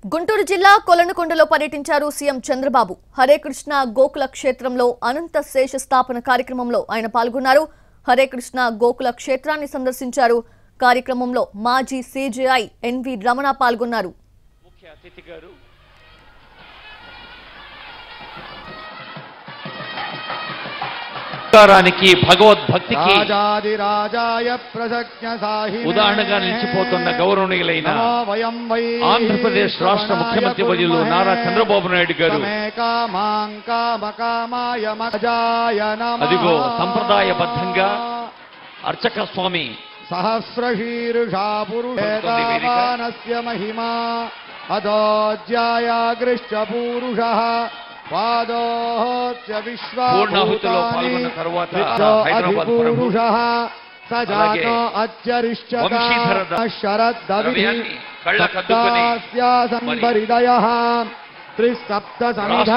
గుంటూరు జిల్లా కొలనుకొండలో పర్యటించారు సీఎం చంద్రబాబు. హరే కృష్ణ గోకుల క్షేత్రంలో అనంత శేష స్థాపన కార్యక్రమంలో ఆయన పాల్గొన్నారు. హరే కృష్ణ గోకుల క్షేత్రాన్ని సందర్శించారు. కార్యక్రమంలో మాజీ సీజీఐ ఎన్వి రమణ పాల్గొన్నారు. ముఖ్య అతిథి గారు భగవద్భక్తికి ఉదాహరణగా నిలిచిపోతున్న గౌరవనీయులైన ఆంధ్రప్రదేశ్ రాష్ట్ర ముఖ్యమంత్రి వర్యులు నారా చంద్రబాబు నాయుడు గారు అదిగో సంప్రదాయబద్ధంగా అర్చక స్వామి సహస్రశీర్షా పురుషేతానస్య మహిమా అదోజ్యాయాగృష్ట పురుషః పాదోహత్య పూర్ణాహుతిలో పాల్గొన్న తరువాత హైదరాబాద్ పురుషః సజాతో అజ్జరిష్ఠత శరద్దవిధి కళ్ళ కద్దుకొని సంపరిదయః త్రిసప్త సమిధ